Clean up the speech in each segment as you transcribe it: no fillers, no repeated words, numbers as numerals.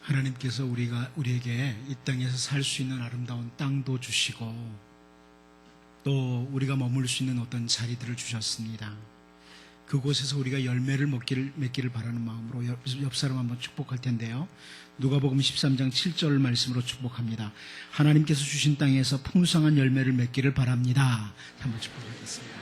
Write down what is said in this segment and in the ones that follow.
하나님께서 우리에게 이 땅에서 살 수 있는 아름다운 땅도 주시고 또 우리가 머물 수 있는 어떤 자리들을 주셨습니다. 그곳에서 우리가 열매를 맺기를 바라는 마음으로 옆 사람 한번 축복할 텐데요. 누가복음 13장 7절 말씀으로 축복합니다. 하나님께서 주신 땅에서 풍성한 열매를 맺기를 바랍니다. 한번 축복하겠습니다.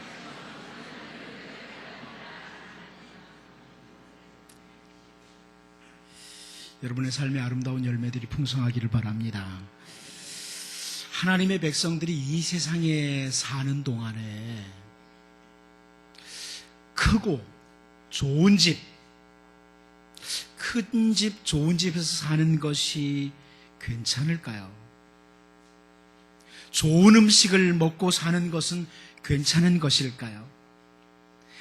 여러분의 삶의 아름다운 열매들이 풍성하기를 바랍니다. 하나님의 백성들이 이 세상에 사는 동안에 크고 좋은 집, 큰 집, 좋은 집에서 사는 것이 괜찮을까요? 좋은 음식을 먹고 사는 것은 괜찮은 것일까요?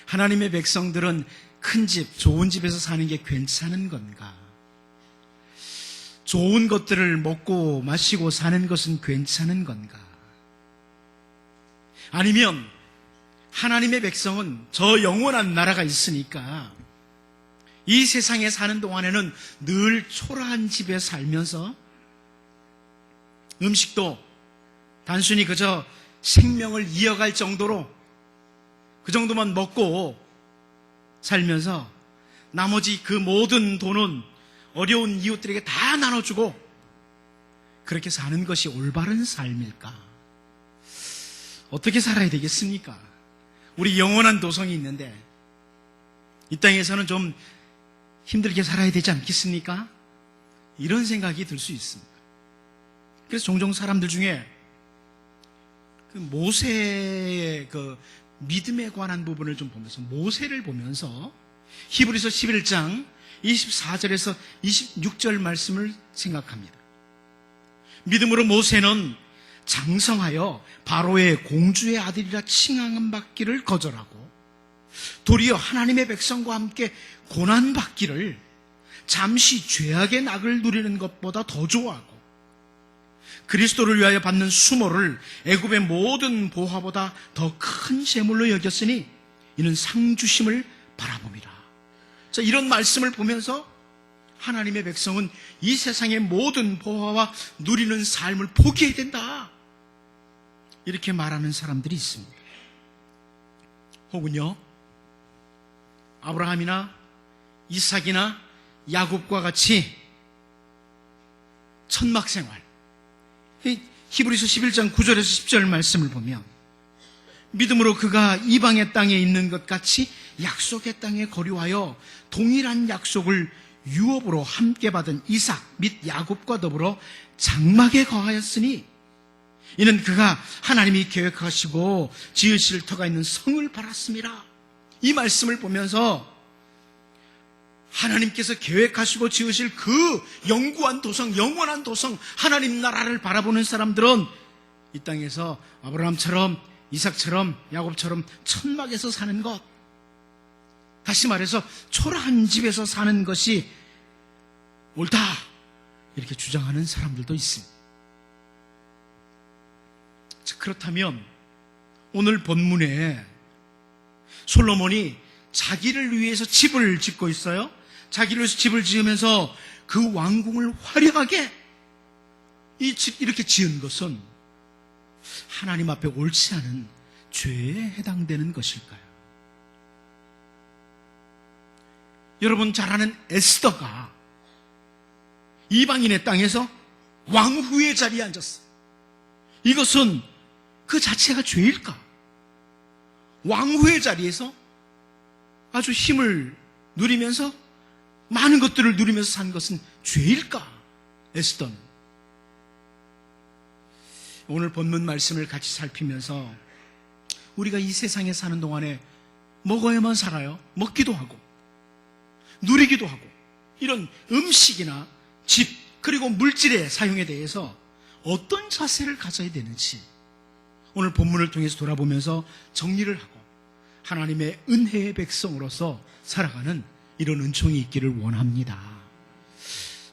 하나님의 백성들은 큰 집, 좋은 집에서 사는 게 괜찮은 건가? 좋은 것들을 먹고 마시고 사는 것은 괜찮은 건가? 아니면 하나님의 백성은 저 영원한 나라가 있으니까 이 세상에 사는 동안에는 늘 초라한 집에 살면서 음식도 단순히 그저 생명을 이어갈 정도로 그 정도만 먹고 살면서 나머지 그 모든 돈은 어려운 이웃들에게 다 나눠주고 그렇게 사는 것이 올바른 삶일까? 어떻게 살아야 되겠습니까? 우리 영원한 도성이 있는데 이 땅에서는 좀 힘들게 살아야 되지 않겠습니까? 이런 생각이 들 수 있습니다. 그래서 종종 사람들 중에 그 모세의 그 믿음에 관한 부분을 좀 보면서 모세를 보면서 히브리서 11장 24절에서 26절 말씀을 생각합니다. 믿음으로 모세는 장성하여 바로의 공주의 아들이라 칭함받기를 거절하고 도리어 하나님의 백성과 함께 고난받기를 잠시 죄악의 낙을 누리는 것보다 더 좋아하고 그리스도를 위하여 받는 수모를 애굽의 모든 보화보다 더 큰 재물로 여겼으니 이는 상주심을 바라봅니다. 자, 이런 말씀을 보면서 하나님의 백성은 이 세상의 모든 보화와 누리는 삶을 포기해야 된다, 이렇게 말하는 사람들이 있습니다. 혹은요, 아브라함이나 이삭이나 야곱과 같이 천막생활, 히브리서 11장 9절에서 10절 말씀을 보면 믿음으로 그가 이방의 땅에 있는 것 같이 약속의 땅에 거류하여 동일한 약속을 유업으로 함께 받은 이삭 및 야곱과 더불어 장막에 거하였으니 이는 그가 하나님이 계획하시고 지으실 터가 있는 성을 바랐습니다. 이 말씀을 보면서 하나님께서 계획하시고 지으실 그 영구한 도성, 영원한 도성, 하나님 나라를 바라보는 사람들은 이 땅에서 아브라함처럼 이삭처럼 야곱처럼 천막에서 사는 것, 다시 말해서 초라한 집에서 사는 것이 옳다, 이렇게 주장하는 사람들도 있습니다. 그렇다면 오늘 본문에 솔로몬이 자기를 위해서 집을 짓고 있어요. 자기를 위해서 집을 지으면서 그 왕궁을 화려하게 이렇게 지은 것은 하나님 앞에 옳지 않은 죄에 해당되는 것일까요? 여러분 잘 아는 에스더가 이방인의 땅에서 왕후의 자리에 앉았어요. 이것은 그 자체가 죄일까? 왕후의 자리에서 아주 힘을 누리면서 많은 것들을 누리면서 산 것은 죄일까? 에스더는. 오늘 본문 말씀을 같이 살피면서 우리가 이 세상에 사는 동안에 먹어야만 살아요. 먹기도 하고 누리기도 하고 이런 음식이나 집 그리고 물질의 사용에 대해서 어떤 자세를 가져야 되는지 오늘 본문을 통해서 돌아보면서 정리를 하고 하나님의 은혜의 백성으로서 살아가는 이런 은총이 있기를 원합니다.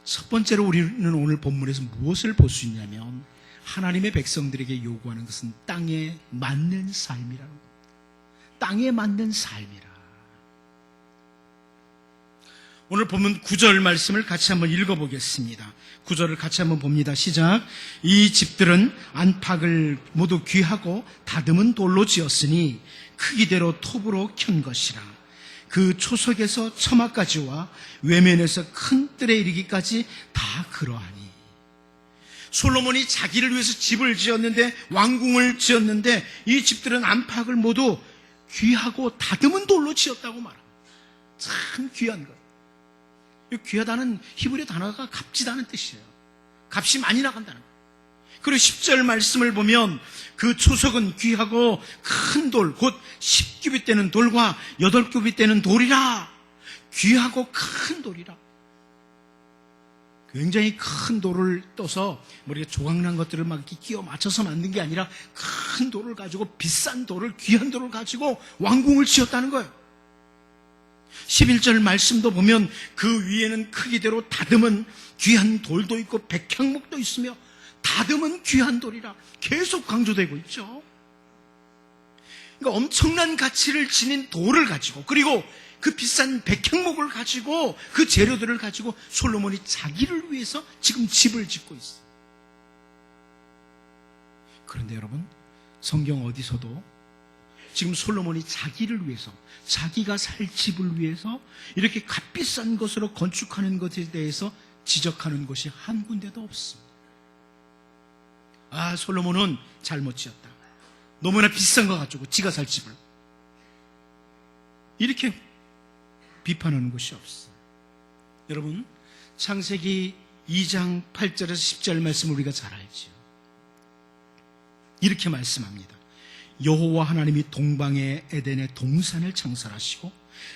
첫 번째로 우리는 오늘 본문에서 무엇을 볼 수 있냐면 하나님의 백성들에게 요구하는 것은 땅에 맞는 삶이라는 겁니다. 땅에 맞는 삶이라. 오늘 본문 9절 말씀을 같이 한번 읽어보겠습니다. 9절을 같이 한번 봅니다. 시작. 이 집들은 안팎을 모두 귀하고 다듬은 돌로 지었으니 크기대로 톱으로 켠 것이라. 그 초석에서 처마까지와 외면에서 큰 뜰에 이르기까지 다 그러하니. 솔로몬이 자기를 위해서 집을 지었는데, 왕궁을 지었는데, 이 집들은 안팎을 모두 귀하고 다듬은 돌로 지었다고 말합니다. 참 귀한 것. 이 귀하다는 히브리 단어가 값지다는 뜻이에요. 값이 많이 나간다는 거예요. 그리고 10절 말씀을 보면 그 초석은 귀하고 큰 돌, 곧 10규빗 되는 돌과 8규빗 되는 돌이라. 귀하고 큰 돌이라. 굉장히 큰 돌을 떠서 우리가 조각난 것들을 막 이렇게 끼워 맞춰서 만든 게 아니라 큰 돌을 가지고, 비싼 돌을, 귀한 돌을 가지고 왕궁을 지었다는 거예요. 11절 말씀도 보면 그 위에는 크기대로 다듬은 귀한 돌도 있고 백향목도 있으며 다듬은 귀한 돌이라 계속 강조되고 있죠. 그러니까 엄청난 가치를 지닌 돌을 가지고, 그리고 그 비싼 백향목을 가지고, 그 재료들을 가지고 솔로몬이 자기를 위해서 지금 집을 짓고 있어요. 그런데 여러분, 성경 어디서도 지금 솔로몬이 자기를 위해서, 자기가 살 집을 위해서 이렇게 값비싼 것으로 건축하는 것에 대해서 지적하는 곳이 한 군데도 없습니다. 아, 솔로몬은 잘못 지었다. 너무나 비싼 거 가지고 지가 살 집을. 이렇게 비판하는 곳이 없어요. 여러분, 창세기 2장 8절에서 10절 말씀을 우리가 잘 알죠. 이렇게 말씀합니다. 여호와 하나님이 동방의 에덴의 동산을 창설하시고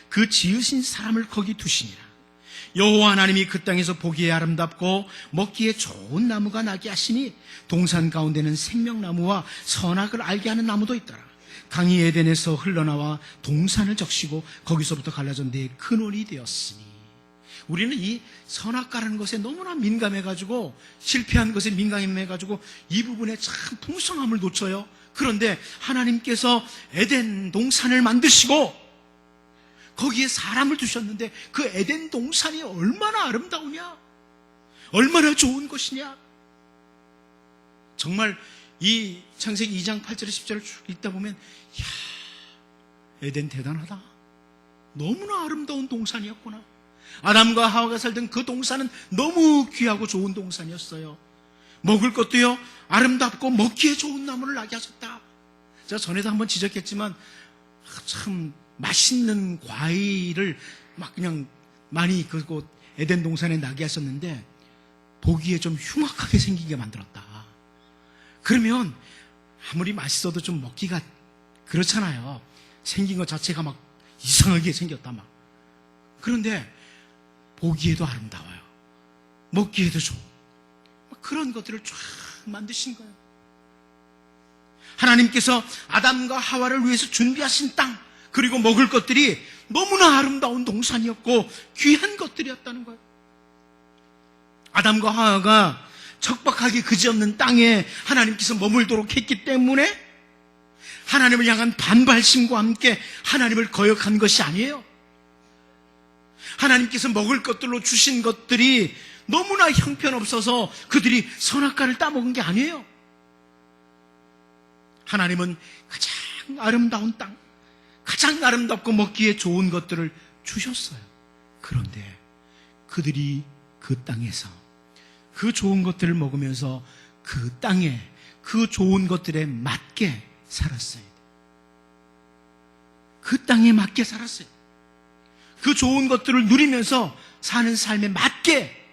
그 지으신 사람을 거기 두시니라. 여호와 하나님이 그 땅에서 보기에 아름답고 먹기에 좋은 나무가 나게 하시니 동산 가운데는 생명나무와 선악을 알게 하는 나무도 있더라. 강이 에덴에서 흘러나와 동산을 적시고 거기서부터 갈라져 네 근원이 되었으니. 우리는 이 선악과라는 것에 너무나 민감해가지고, 실패한 것에 민감해가지고 이 부분에 참 풍성함을 놓쳐요. 그런데 하나님께서 에덴 동산을 만드시고 거기에 사람을 두셨는데 그 에덴 동산이 얼마나 아름다우냐, 얼마나 좋은 것이냐. 정말 이 창세기 2장 8절에 10절을 쭉 읽다 보면, 이야, 에덴 대단하다. 너무나 아름다운 동산이었구나. 아담과 하와가 살던 그 동산은 너무 귀하고 좋은 동산이었어요. 먹을 것도요, 아름답고 먹기에 좋은 나무를 나게 하셨다. 제가 전에도 한번 지적했지만 참 맛있는 과일을 막 그냥 많이 그곳 에덴 동산에 나게 하셨는데 보기에 좀 흉악하게 생기게 만들었다. 그러면 아무리 맛있어도 좀 먹기가 그렇잖아요. 생긴 것 자체가 막 이상하게 생겼다 막. 그런데 보기에도 아름다워요. 먹기에도 좋고. 그런 것들을 쫙 만드신 거예요. 하나님께서 아담과 하와를 위해서 준비하신 땅, 그리고 먹을 것들이 너무나 아름다운 동산이었고 귀한 것들이었다는 거예요. 아담과 하와가 척박하게 그지없는 땅에 하나님께서 머물도록 했기 때문에 하나님을 향한 반발심과 함께 하나님을 거역한 것이 아니에요. 하나님께서 먹을 것들로 주신 것들이 너무나 형편없어서 그들이 선악과를 따먹은 게 아니에요. 하나님은 가장 아름다운 땅, 가장 아름답고 먹기에 좋은 것들을 주셨어요. 그런데 그들이 그 땅에서 그 좋은 것들을 먹으면서 그 땅에 그 좋은 것들에 맞게 살았어요. 그 땅에 맞게 살았어요. 그 좋은 것들을 누리면서 사는 삶에 맞게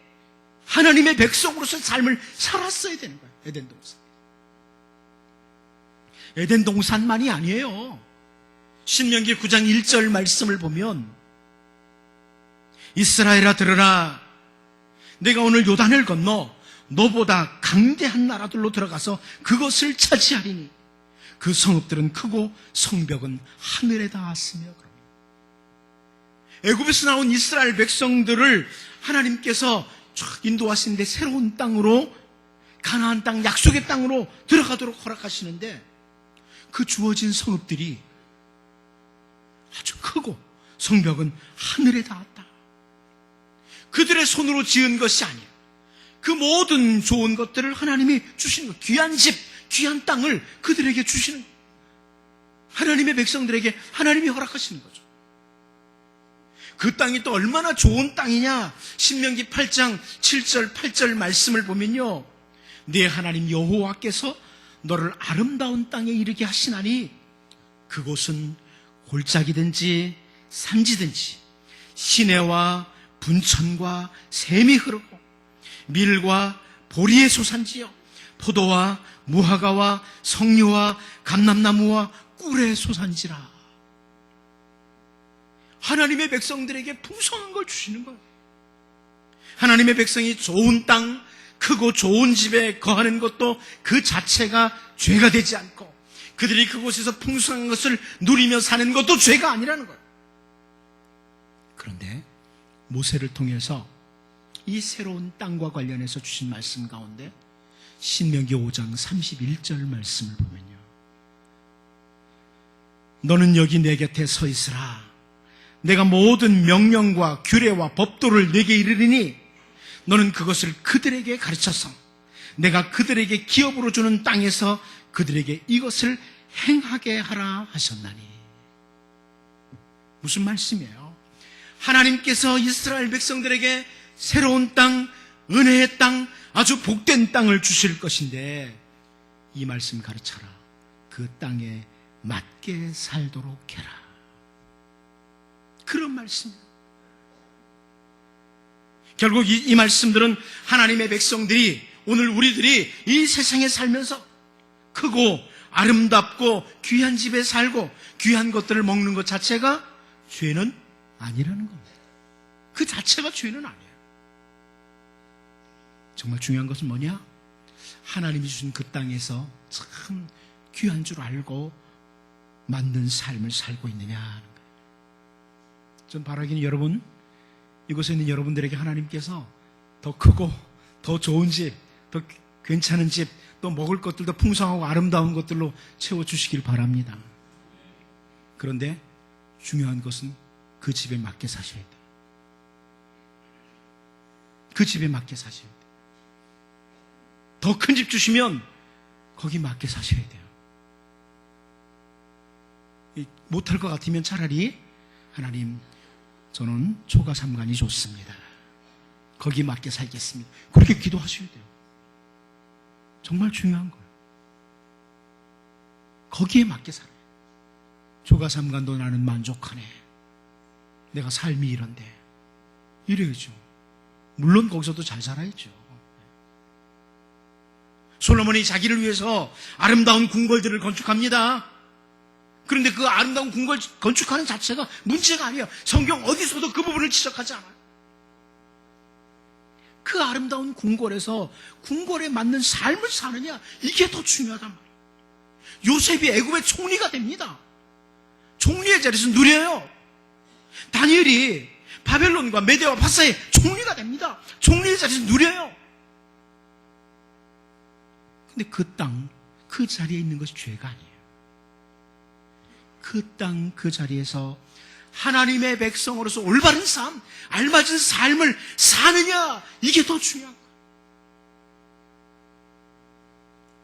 하나님의 백성으로서 삶을 살았어야 되는 거예요. 에덴 동산. 에덴 동산만이 아니에요. 신명기 9장 1절 말씀을 보면, 이스라엘아 들으라, 내가 오늘 요단을 건너 너보다 강대한 나라들로 들어가서 그것을 차지하리니 그 성읍들은 크고 성벽은 하늘에 닿았으며. 애굽에서 나온 이스라엘 백성들을 하나님께서 쫙 인도하시는데 새로운 땅으로, 가나안 땅, 약속의 땅으로 들어가도록 허락하시는데 그 주어진 성읍들이 아주 크고 성벽은 하늘에 닿았다. 그들의 손으로 지은 것이 아니에요. 그 모든 좋은 것들을 하나님이 주시는 것, 귀한 집, 귀한 땅을 그들에게 주시는 거예요. 하나님의 백성들에게 하나님이 허락하시는 거죠. 그 땅이 또 얼마나 좋은 땅이냐. 신명기 8장 7절 8절 말씀을 보면요, 네 하나님 여호와께서 너를 아름다운 땅에 이르게 하시나니 그곳은 골짜기든지 산지든지 시내와 분천과 샘이 흐르고 밀과 보리의 소산지요 포도와 무화과와 석류와 감람나무와 꿀의 소산지라. 하나님의 백성들에게 풍성한 걸 주시는 거예요. 하나님의 백성이 좋은 땅, 크고 좋은 집에 거하는 것도 그 자체가 죄가 되지 않고, 그들이 그곳에서 풍성한 것을 누리며 사는 것도 죄가 아니라는 거예요. 그런데 모세를 통해서 이 새로운 땅과 관련해서 주신 말씀 가운데 신명기 5장 31절 말씀을 보면요, 너는 여기 내 곁에 서 있으라. 내가 모든 명령과 규례와 법도를 내게 이르리니 너는 그것을 그들에게 가르쳐서 내가 그들에게 기업으로 주는 땅에서 그들에게 이것을 행하게 하라 하셨나니. 무슨 말씀이에요? 하나님께서 이스라엘 백성들에게 새로운 땅, 은혜의 땅, 아주 복된 땅을 주실 것인데 이 말씀 가르쳐라. 그 땅에 맞게 살도록 해라. 그런 말씀이에요. 결국 이 말씀들은 하나님의 백성들이, 오늘 우리들이 이 세상에 살면서 크고 아름답고 귀한 집에 살고 귀한 것들을 먹는 것 자체가 죄는 아니라는 겁니다. 그 자체가 죄는 아니에요. 정말 중요한 것은 뭐냐? 하나님이 주신 그 땅에서 참 귀한 줄 알고 만든 삶을 살고 있느냐 하는 거예요. 좀 바라기는 여러분, 이곳에 있는 여러분들에게 하나님께서 더 크고 더 좋은 집, 더 괜찮은 집, 또 먹을 것들도 풍성하고 아름다운 것들로 채워주시길 바랍니다. 그런데 중요한 것은 그 집에 맞게 사셔야 돼요. 그 집에 맞게 사셔야 돼요. 더 큰 집 주시면 거기 맞게 사셔야 돼요. 못할 것 같으면 차라리 하나님, 저는 초가 삼간이 좋습니다. 거기에 맞게 살겠습니다. 그렇게 기도하셔야 돼요. 정말 중요한 거예요. 거기에 맞게 살아요. 초가 삼간도 나는 만족하네. 내가 삶이 이런데. 이래야죠. 물론 거기서도 잘 살아야죠. 솔로몬이 자기를 위해서 아름다운 궁궐들을 건축합니다. 그런데 그 아름다운 궁궐 건축하는 자체가 문제가 아니에요. 성경 어디서도 그 부분을 지적하지 않아요. 그 아름다운 궁궐에서 궁궐에 맞는 삶을 사느냐, 이게 더 중요하단 말이에요. 요셉이 애굽의 총리가 됩니다. 총리의 자리에서 누려요. 다니엘이 바벨론과 메대와 바사의 총리가 됩니다. 총리의 자리에서 누려요. 근데 그 땅, 그 자리에 있는 것이 죄가 아니에요. 그 땅, 그 자리에서 하나님의 백성으로서 올바른 삶, 알맞은 삶을 사느냐, 이게 더 중요한 거예요.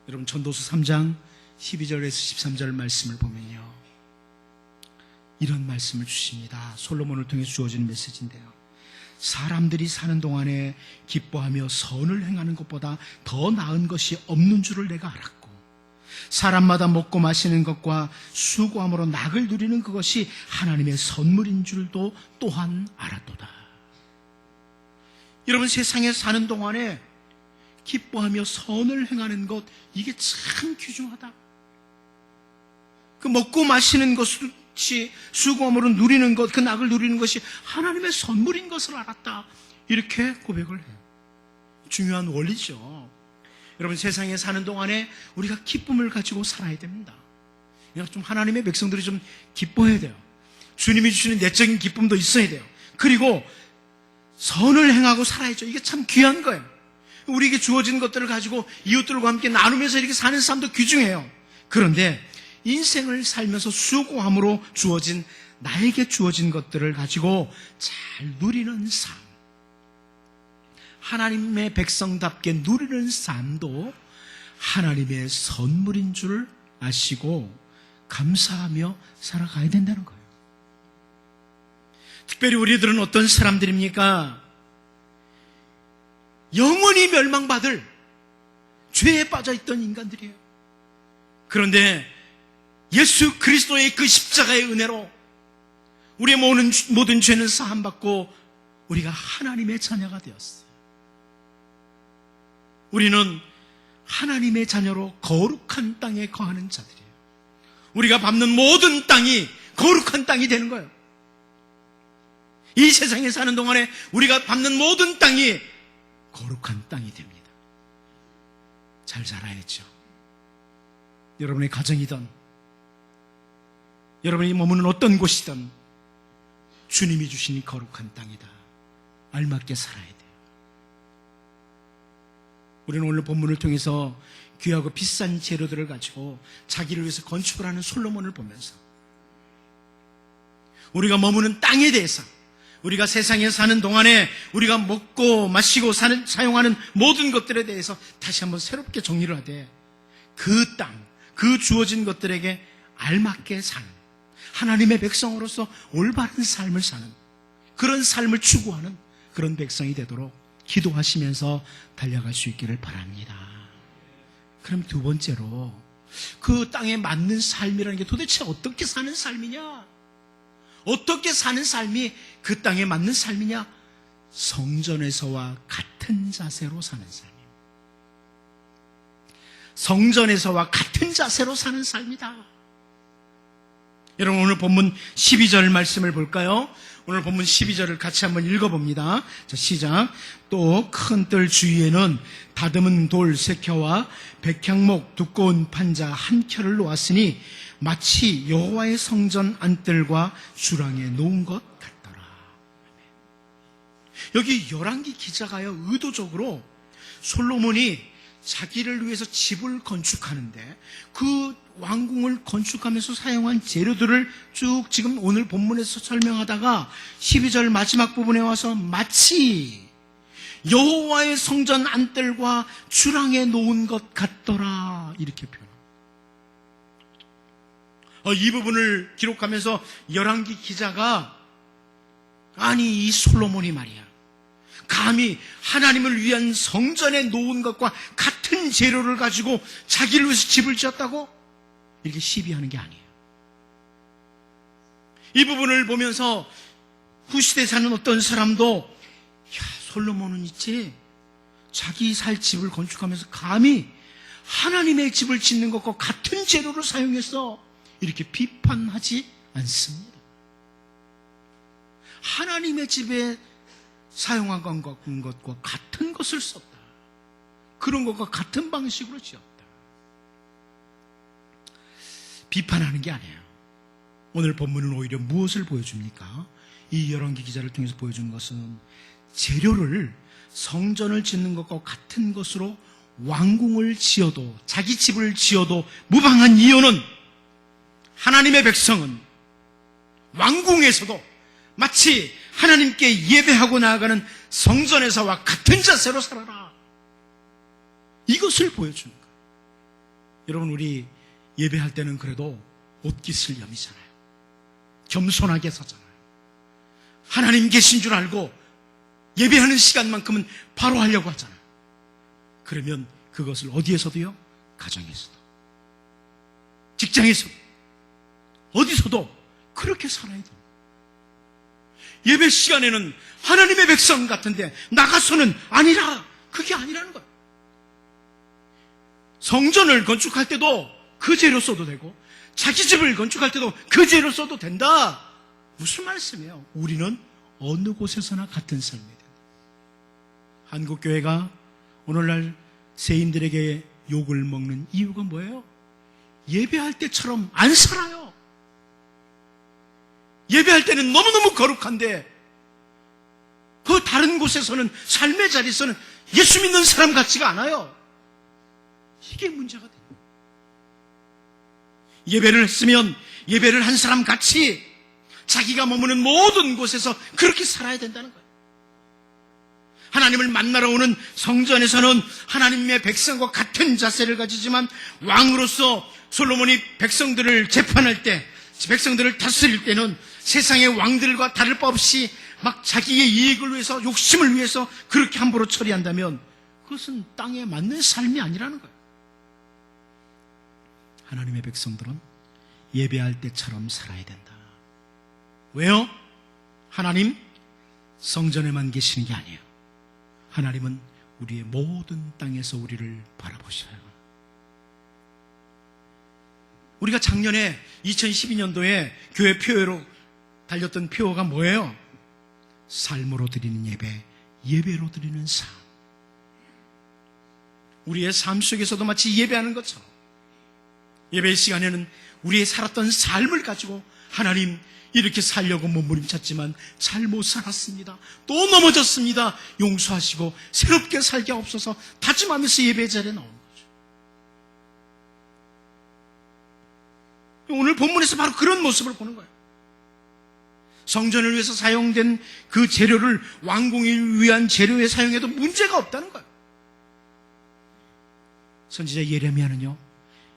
여러분, 전도서 3장 12절에서 13절 말씀을 보면요, 이런 말씀을 주십니다. 솔로몬을 통해 주어진 메시지인데요, 사람들이 사는 동안에 기뻐하며 선을 행하는 것보다 더 나은 것이 없는 줄을 내가 알았고, 사람마다 먹고 마시는 것과 수고함으로 낙을 누리는 그것이 하나님의 선물인 줄도 또한 알았도다. 여러분, 세상에 사는 동안에 기뻐하며 선을 행하는 것, 이게 참 귀중하다. 그 먹고 마시는 것이 수고함으로 누리는 것, 그 낙을 누리는 것이 하나님의 선물인 것을 알았다. 이렇게 고백을 해요. 중요한 원리죠. 여러분, 세상에 사는 동안에 우리가 기쁨을 가지고 살아야 됩니다. 좀 하나님의 백성들이 좀 기뻐해야 돼요. 주님이 주시는 내적인 기쁨도 있어야 돼요. 그리고 선을 행하고 살아야죠. 이게 참 귀한 거예요. 우리에게 주어진 것들을 가지고 이웃들과 함께 나누면서 이렇게 사는 삶도 귀중해요. 그런데 인생을 살면서 수고함으로 주어진, 나에게 주어진 것들을 가지고 잘 누리는 삶, 하나님의 백성답게 누리는 삶도 하나님의 선물인 줄 아시고 감사하며 살아가야 된다는 거예요. 특별히 우리들은 어떤 사람들입니까? 영원히 멸망받을 죄에 빠져있던 인간들이에요. 그런데 예수 그리스도의 그 십자가의 은혜로 우리의 모든 죄는 사함받고 우리가 하나님의 자녀가 되었어요. 우리는 하나님의 자녀로 거룩한 땅에 거하는 자들이에요. 우리가 밟는 모든 땅이 거룩한 땅이 되는 거예요. 이 세상에 사는 동안에 우리가 밟는 모든 땅이 거룩한 땅이 됩니다. 잘 자라야죠. 여러분의 가정이든 여러분이 머무는 어떤 곳이든 주님이 주신 이 거룩한 땅이다. 알맞게 살아야 돼요. 우리는 오늘 본문을 통해서 귀하고 비싼 재료들을 가지고 자기를 위해서 건축을 하는 솔로몬을 보면서 우리가 머무는 땅에 대해서, 우리가 세상에 사는 동안에 우리가 먹고 마시고 사용하는 모든 것들에 대해서 다시 한번 새롭게 정리를 하되 그 땅, 그 주어진 것들에게 알맞게 사는, 하나님의 백성으로서 올바른 삶을 사는, 그런 삶을 추구하는 그런 백성이 되도록 기도하시면서 달려갈 수 있기를 바랍니다. 그럼 두 번째로, 그 땅에 맞는 삶이라는 게 도대체 어떻게 사는 삶이냐? 어떻게 사는 삶이 그 땅에 맞는 삶이냐? 성전에서와 같은 자세로 사는 삶입니다. 성전에서와 같은 자세로 사는 삶이다. 여러분, 오늘 본문 12절 말씀을 볼까요? 오늘 본문 12절을 같이 한번 읽어봅니다. 자, 시작. 또 큰 뜰 주위에는 다듬은 돌 3켜와 백향목 두꺼운 판자 1켜를 놓았으니 마치 여호와의 성전 안뜰과 주랑에 놓은 것 같더라. 여기 열왕기 기자가요, 의도적으로 솔로몬이 자기를 위해서 집을 건축하는데 그 왕궁을 건축하면서 사용한 재료들을 쭉 지금 오늘 본문에서 설명하다가 12절 마지막 부분에 와서 마치 여호와의 성전 안뜰과 주랑에 놓은 것 같더라, 이렇게 표현합니다. 이 부분을 기록하면서 열왕기 기자가, 아니 이 솔로몬이 말이야, 감히 하나님을 위한 성전에 놓은 것과 같은 재료를 가지고 자기를 위해서 집을 지었다고? 이렇게 시비하는 게 아니에요. 이 부분을 보면서 후시대에 사는 어떤 사람도, 야, 솔로몬은 있지, 자기 살 집을 건축하면서 감히 하나님의 집을 짓는 것과 같은 재료를 사용해서 이렇게 비판하지 않습니다. 하나님의 집에 사용한 것과 같은 것을 썼다. 그런 것과 같은 방식으로 지었다. 비판하는 게 아니에요. 오늘 본문은 오히려 무엇을 보여줍니까? 이 열왕기 기자를 통해서 보여주는 것은 재료를 성전을 짓는 것과 같은 것으로 왕궁을 지어도, 자기 집을 지어도 무방한 이유는 하나님의 백성은 왕궁에서도 마치 하나님께 예배하고 나아가는 성전에서와 같은 자세로 살아라, 이것을 보여주는 거예요. 여러분, 우리 예배할 때는 그래도 옷깃을 여미잖아요. 겸손하게 서잖아요. 하나님 계신 줄 알고 예배하는 시간만큼은 바로 하려고 하잖아요. 그러면 그것을 어디에서도요? 가정에서도, 직장에서도, 어디서도 그렇게 살아야 됩니다. 예배 시간에는 하나님의 백성 같은데 나가서는 아니라, 그게 아니라는 거예요. 성전을 건축할 때도 그 재료 써도 되고 자기 집을 건축할 때도 그 재료 써도 된다. 무슨 말씀이에요? 우리는 어느 곳에서나 같은 삶이 된다. 한국교회가 오늘날 세인들에게 욕을 먹는 이유가 뭐예요? 예배할 때처럼 안 살아요. 예배할 때는 너무너무 거룩한데 그 다른 곳에서는, 삶의 자리에서는 예수 믿는 사람 같지가 않아요. 이게 문제가 돼요. 예배를 했으면 예배를 한 사람 같이 자기가 머무는 모든 곳에서 그렇게 살아야 된다는 거예요. 하나님을 만나러 오는 성전에서는 하나님의 백성과 같은 자세를 가지지만 왕으로서 솔로몬이 백성들을 재판할 때, 백성들을 다스릴 때는 세상의 왕들과 다를 바 없이 막 자기의 이익을 위해서, 욕심을 위해서 그렇게 함부로 처리한다면 그것은 땅에 맞는 삶이 아니라는 거예요. 하나님의 백성들은 예배할 때처럼 살아야 된다. 왜요? 하나님 성전에만 계시는 게 아니에요. 하나님은 우리의 모든 땅에서 우리를 바라보셔요. 우리가 작년에 2012년도에 교회 표어로 달렸던 표어가 뭐예요? 삶으로 드리는 예배, 예배로 드리는 삶. 우리의 삶 속에서도 마치 예배하는 것처럼 예배 시간에는 우리의 살았던 삶을 가지고 하나님, 이렇게 살려고 몸부림쳤지만 잘 못 살았습니다. 또 넘어졌습니다. 용서하시고 새롭게 살게 없어서 다짐하면서 예배 자리에 나오는 거죠. 오늘 본문에서 바로 그런 모습을 보는 거예요. 성전을 위해서 사용된 그 재료를 왕궁을 위한 재료에 사용해도 문제가 없다는 거예요. 선지자 예레미야는요,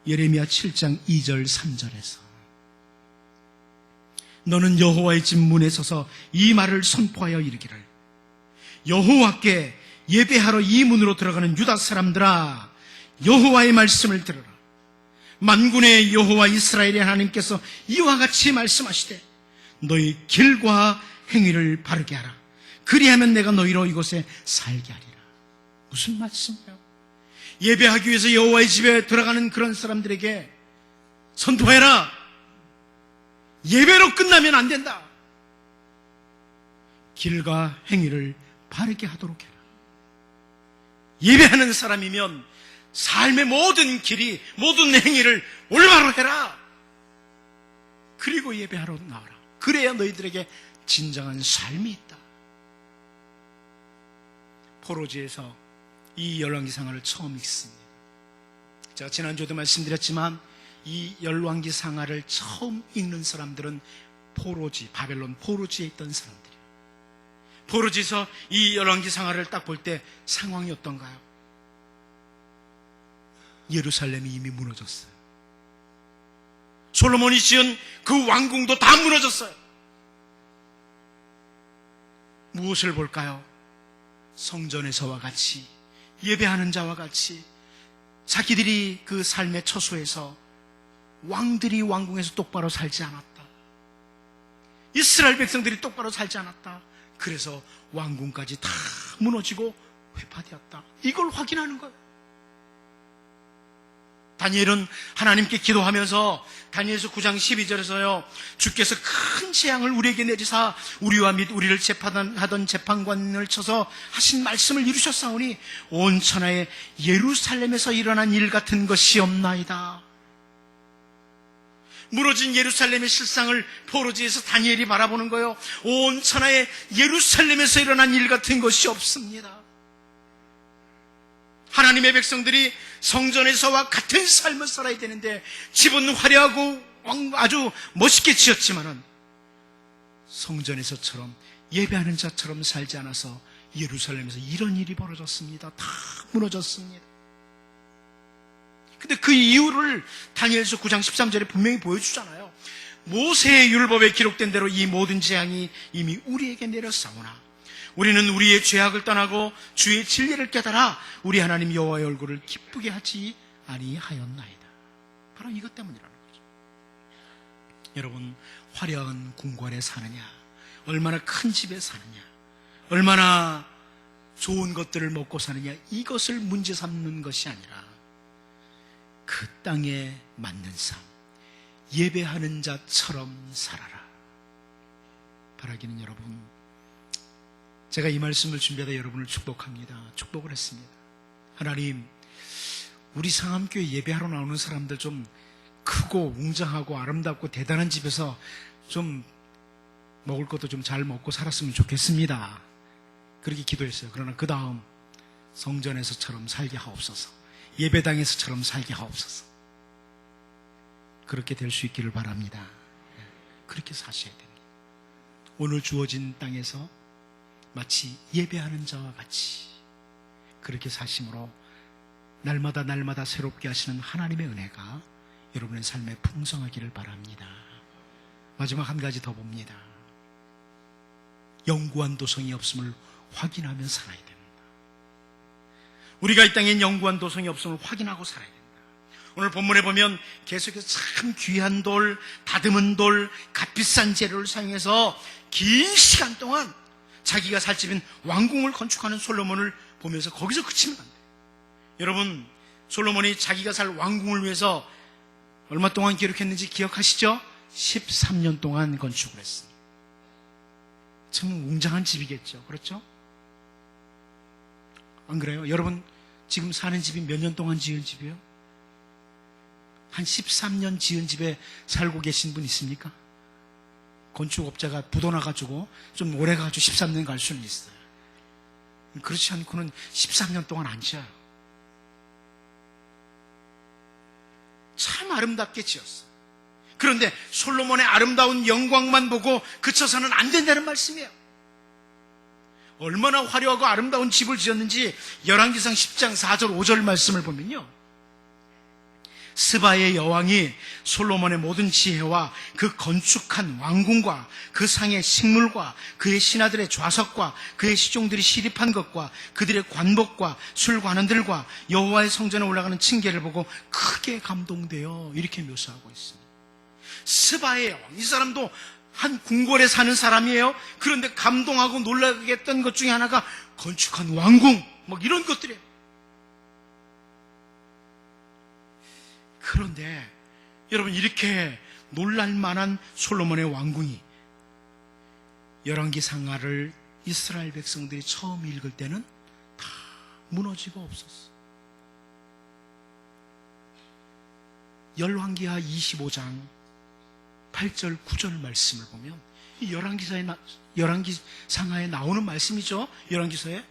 예레미야 7장 2절 3절에서 너는 여호와의 집 문에 서서 이 말을 선포하여 이르기를 여호와께 예배하러 이 문으로 들어가는 유다 사람들아, 여호와의 말씀을 들으라. 만군의 여호와 이스라엘의 하나님께서 이와 같이 말씀하시되 너희 길과 행위를 바르게 하라. 그리하면 내가 너희로 이곳에 살게 하리라. 무슨 말씀이에요? 예배하기 위해서 여호와의 집에 들어가는 그런 사람들에게 선포해라. 예배로 끝나면 안 된다. 길과 행위를 바르게 하도록 해라. 예배하는 사람이면 삶의 모든 길이, 모든 행위를 올바로 해라. 그리고 예배하러 나와라. 그래야 너희들에게 진정한 삶이 있다. 포로지에서 이 열왕기상하를 처음 읽습니다. 제가 지난주에도 말씀드렸지만 이 열왕기상하를 처음 읽는 사람들은 포로지, 바벨론 포로지에 있던 사람들이에요. 포로지에서 이 열왕기상하를 딱 볼 때 상황이 어떤가요? 예루살렘이 이미 무너졌어요. 솔로몬이 지은 그 왕궁도 다 무너졌어요. 무엇을 볼까요? 성전에서와 같이, 예배하는 자와 같이 자기들이 그 삶의 처소에서 왕들이 왕궁에서 똑바로 살지 않았다. 이스라엘 백성들이 똑바로 살지 않았다. 그래서 왕궁까지 다 무너지고 회파되었다. 이걸 확인하는 거예요. 다니엘은 하나님께 기도하면서 다니엘서 9장 12절에서요, 주께서 큰 재앙을 우리에게 내리사 우리와 및 우리를 재판하던 재판관을 쳐서 하신 말씀을 이루셨사오니 온 천하에 예루살렘에서 일어난 일 같은 것이 없나이다. 무너진 예루살렘의 실상을 포로지에서 다니엘이 바라보는 거예요. 온 천하에 예루살렘에서 일어난 일 같은 것이 없습니다. 하나님의 백성들이 성전에서와 같은 삶을 살아야 되는데 집은 화려하고 아주 멋있게 지었지만은 성전에서처럼 예배하는 자처럼 살지 않아서 예루살렘에서 이런 일이 벌어졌습니다. 다 무너졌습니다. 근데 그 이유를 다니엘서 9장 13절에 분명히 보여주잖아요. 모세의 율법에 기록된 대로 이 모든 재앙이 이미 우리에게 내렸사오나 우리는 우리의 죄악을 떠나고 주의 진리를 깨달아 우리 하나님 여호와의 얼굴을 기쁘게 하지 아니하였나이다. 바로 이것 때문이라는 거죠. 여러분, 화려한 궁궐에 사느냐, 얼마나 큰 집에 사느냐, 얼마나 좋은 것들을 먹고 사느냐, 이것을 문제 삼는 것이 아니라 그 땅에 맞는 삶, 예배하는 자처럼 살아라. 바라기는 여러분, 제가 이 말씀을 준비하다 여러분을 축복합니다. 축복을 했습니다. 하나님, 우리 상암교회 예배하러 나오는 사람들 좀 크고 웅장하고 아름답고 대단한 집에서 좀 먹을 것도 좀 잘 먹고 살았으면 좋겠습니다. 그렇게 기도했어요. 그러나 그 다음 성전에서처럼 살게 하옵소서, 예배당에서처럼 살게 하옵소서. 그렇게 될 수 있기를 바랍니다. 그렇게 사셔야 됩니다. 오늘 주어진 땅에서 마치 예배하는 자와 같이 그렇게 사심으로 날마다 날마다 새롭게 하시는 하나님의 은혜가 여러분의 삶에 풍성하기를 바랍니다. 마지막 한 가지 더 봅니다. 영구한 도성이 없음을 확인하며 살아야 됩니다. 우리가 이 땅에 영구한 도성이 없음을 확인하고 살아야 됩니다. 오늘 본문에 보면 계속해서 참 귀한 돌, 다듬은 돌, 값비싼 재료를 사용해서 긴 시간 동안 자기가 살 집인 왕궁을 건축하는 솔로몬을 보면서 거기서 그치면 안 돼요. 여러분, 솔로몬이 자기가 살 왕궁을 위해서 얼마 동안 기록했는지 기억하시죠? 13년 동안 건축을 했습니다. 참 웅장한 집이겠죠. 그렇죠? 안 그래요? 여러분 지금 사는 집이 몇 년 동안 지은 집이에요? 한 13년 지은 집에 살고 계신 분 있습니까? 건축업자가 부도나가지고 좀 오래 가가지고 13년 갈 수는 있어요. 그렇지 않고는 13년 동안 안 지어요. 참 아름답게 지었어요. 그런데 솔로몬의 아름다운 영광만 보고 그쳐서는 안 된다는 말씀이에요. 얼마나 화려하고 아름다운 집을 지었는지 열왕기상 10장 4절 5절 말씀을 보면요, 스바의 여왕이 솔로몬의 모든 지혜와 그 건축한 왕궁과 그 상의 식물과 그의 신하들의 좌석과 그의 시종들이 시립한 것과 그들의 관복과 술관원들과 여호와의 성전에 올라가는 층계를 보고 크게 감동되어 이렇게 묘사하고 있습니다. 스바의 여왕, 이 사람도 한 궁궐에 사는 사람이에요. 그런데 감동하고 놀라게 했던 것 중에 하나가 건축한 왕궁, 이런 것들이에요. 그런데 여러분, 이렇게 놀랄만한 솔로몬의 왕궁이 열왕기상하를 이스라엘 백성들이 처음 읽을 때는 다 무너지고 없었어. 열왕기하 25장 8절 9절 말씀을 보면 이 열왕기상하에 나오는 말씀이죠. 열왕기서에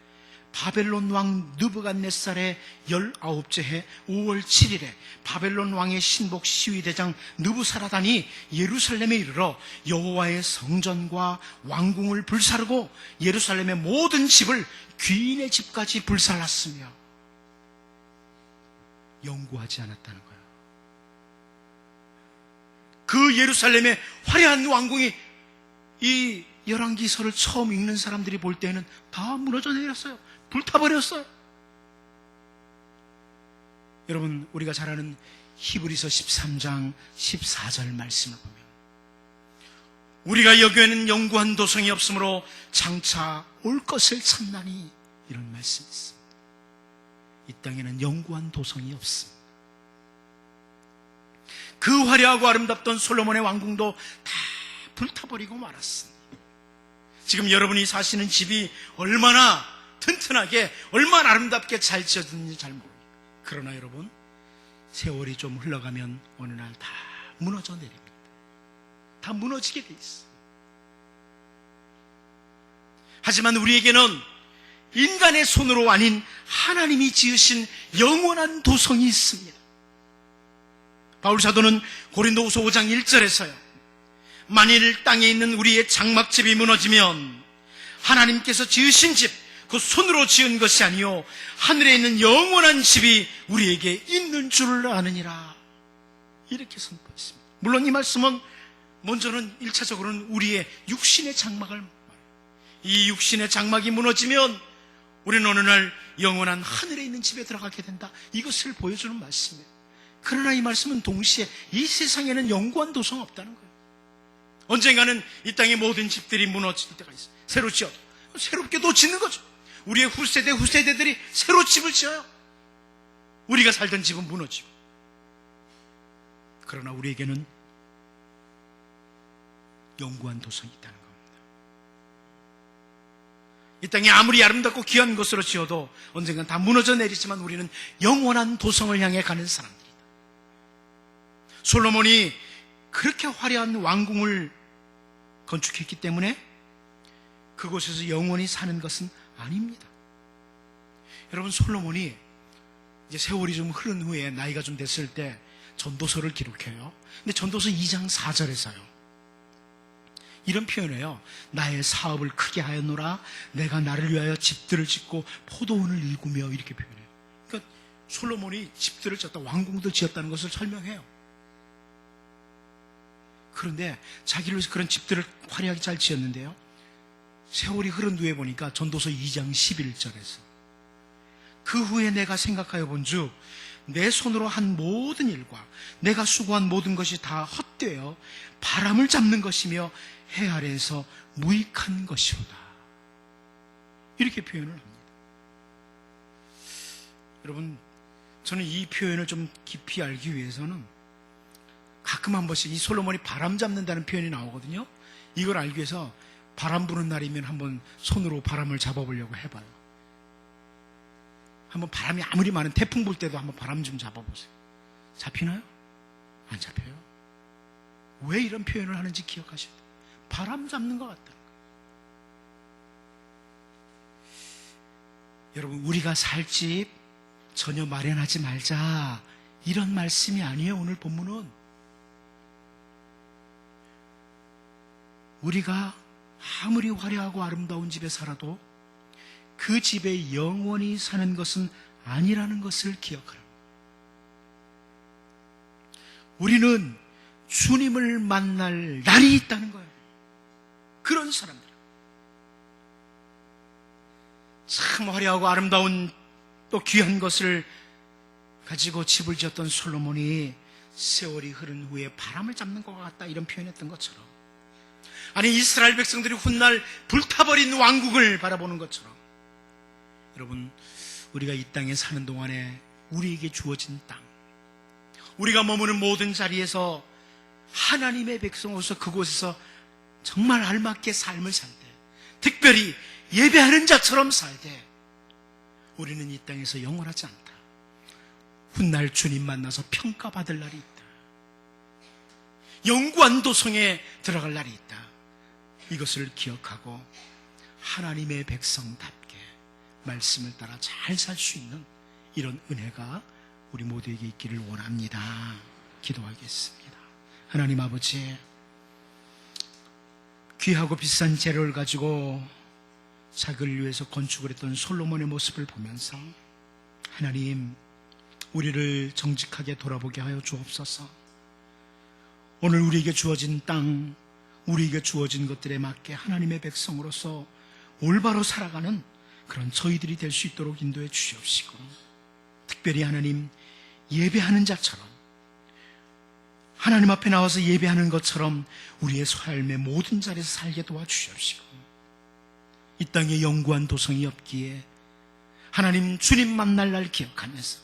바벨론 왕 느부갓네살의 19째 해 5월 7일에 바벨론 왕의 신복 시위대장 느부사라단이 예루살렘에 이르러 여호와의 성전과 왕궁을 불사르고 예루살렘의 모든 집을 귀인의 집까지 불살랐으며 영구하지 않았다는 거예요. 그 예루살렘의 화려한 왕궁이 이 열왕기서를 처음 읽는 사람들이 볼 때는 다 무너져 내렸어요. 불타버렸어요. 여러분, 우리가 잘 아는 히브리서 13장 14절 말씀을 보면 우리가 여기에는 영구한 도성이 없으므로 장차 올 것을 찾나니, 이런 말씀이 있습니다. 이 땅에는 영구한 도성이 없습니다. 그 화려하고 아름답던 솔로몬의 왕궁도 다 불타버리고 말았습니다. 지금 여러분이 사시는 집이 얼마나 튼튼하게, 얼마나 아름답게 잘 지어졌는지 잘 모릅니다. 그러나 여러분, 세월이 좀 흘러가면 어느 날 다 무너져 내립니다. 다 무너지게 돼 있어요. 하지만 우리에게는 인간의 손으로 아닌 하나님이 지으신 영원한 도성이 있습니다. 바울 사도는 고린도후서 5장 1절에서요, 만일 땅에 있는 우리의 장막집이 무너지면 하나님께서 지으신 집, 그 손으로 지은 것이 아니요 하늘에 있는 영원한 집이 우리에게 있는 줄을 아느니라, 이렇게 선포했습니다. 물론 이 말씀은 먼저는 1차적으로는 우리의 육신의 장막을 말해요. 이 육신의 장막이 무너지면 우리는 어느 날 영원한 하늘에 있는 집에 들어가게 된다, 이것을 보여주는 말씀이에요. 그러나 이 말씀은 동시에 이 세상에는 영구한 도성 없다는 거예요. 언젠가는 이 땅의 모든 집들이 무너질 때가 있어요. 새로 지어도 새롭게 또 짓는 거죠. 우리의 후세대들이 새로 집을 지어요. 우리가 살던 집은 무너지고. 그러나 우리에게는 영구한 도성이 있다는 겁니다. 이 땅이 아무리 아름답고 귀한 것으로 지어도 언젠간 다 무너져 내리지만 우리는 영원한 도성을 향해 가는 사람들이다. 솔로몬이 그렇게 화려한 왕궁을 건축했기 때문에 그곳에서 영원히 사는 것은 아닙니다. 여러분, 솔로몬이 이제 세월이 좀 흐른 후에 나이가 좀 됐을 때 전도서를 기록해요. 근데 전도서 2장 4절에서요, 이런 표현이에요. 나의 사업을 크게 하였노라. 내가 나를 위하여 집들을 짓고 포도원을 일구며, 이렇게 표현해요. 그러니까 솔로몬이 집들을 짓다, 왕궁도 지었다는 것을 설명해요. 그런데 자기를 위해서 그런 집들을 화려하게 잘 지었는데요, 세월이 흐른 후에 보니까 전도서 2장 11절에서 그 후에 내가 생각하여 본즉 내 손으로 한 모든 일과 내가 수고한 모든 것이 다 헛되어 바람을 잡는 것이며 해 아래에서 무익한 것이로다. 이렇게 표현을 합니다. 여러분, 저는 이 표현을 좀 깊이 알기 위해서는 가끔 한 번씩 이 솔로몬이 바람 잡는다는 표현이 나오거든요. 이걸 알기 위해서 바람 부는 날이면 한번 손으로 바람을 잡아보려고 해봐요. 한번 바람이 아무리 많은 태풍 불 때도 한번 바람 좀 잡아보세요. 잡히나요? 안 잡혀요. 왜 이런 표현을 하는지 기억하셔야 돼요. 바람 잡는 것 같다는 거예요. 여러분, 우리가 살 집 전혀 마련하지 말자, 이런 말씀이 아니에요. 오늘 본문은 우리가 아무리 화려하고 아름다운 집에 살아도 그 집에 영원히 사는 것은 아니라는 것을 기억하라. 우리는 주님을 만날 날이 있다는 거예요. 그런 사람들, 참 화려하고 아름다운 또 귀한 것을 가지고 집을 지었던 솔로몬이 세월이 흐른 후에 바람을 잡는 것 같다, 이런 표현했던 것처럼, 아니 이스라엘 백성들이 훗날 불타버린 왕국을 바라보는 것처럼, 여러분, 우리가 이 땅에 사는 동안에 우리에게 주어진 땅, 우리가 머무는 모든 자리에서 하나님의 백성으로서 그곳에서 정말 알맞게 삶을 살 때, 특별히 예배하는 자처럼 살 때, 우리는 이 땅에서 영원하지 않다. 훗날 주님 만나서 평가받을 날이 있다. 영구한 도성에 들어갈 날이 있다. 이것을 기억하고 하나님의 백성답게 말씀을 따라 잘 살 수 있는 이런 은혜가 우리 모두에게 있기를 원합니다. 기도하겠습니다. 하나님 아버지, 귀하고 비싼 재료를 가지고 자기를 위해서 건축을 했던 솔로몬의 모습을 보면서 하나님, 우리를 정직하게 돌아보게 하여 주옵소서. 오늘 우리에게 주어진 땅, 우리에게 주어진 것들에 맞게 하나님의 백성으로서 올바로 살아가는 그런 저희들이 될 수 있도록 인도해 주시옵시고, 특별히 하나님, 예배하는 자처럼, 하나님 앞에 나와서 예배하는 것처럼 우리의 삶의 모든 자리에서 살게 도와주시옵시고, 이 땅에 영구한 도성이 없기에 하나님, 주님 만날 날 기억하면서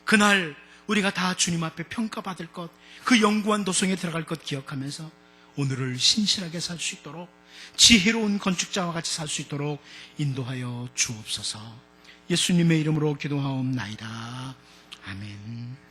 그날 우리가 다 주님 앞에 평가받을 것, 그 영구한 도성에 들어갈 것 기억하면서 오늘을 신실하게 살 수 있도록, 지혜로운 건축자와 같이 살 수 있도록 인도하여 주옵소서. 예수님의 이름으로 기도하옵나이다. 아멘.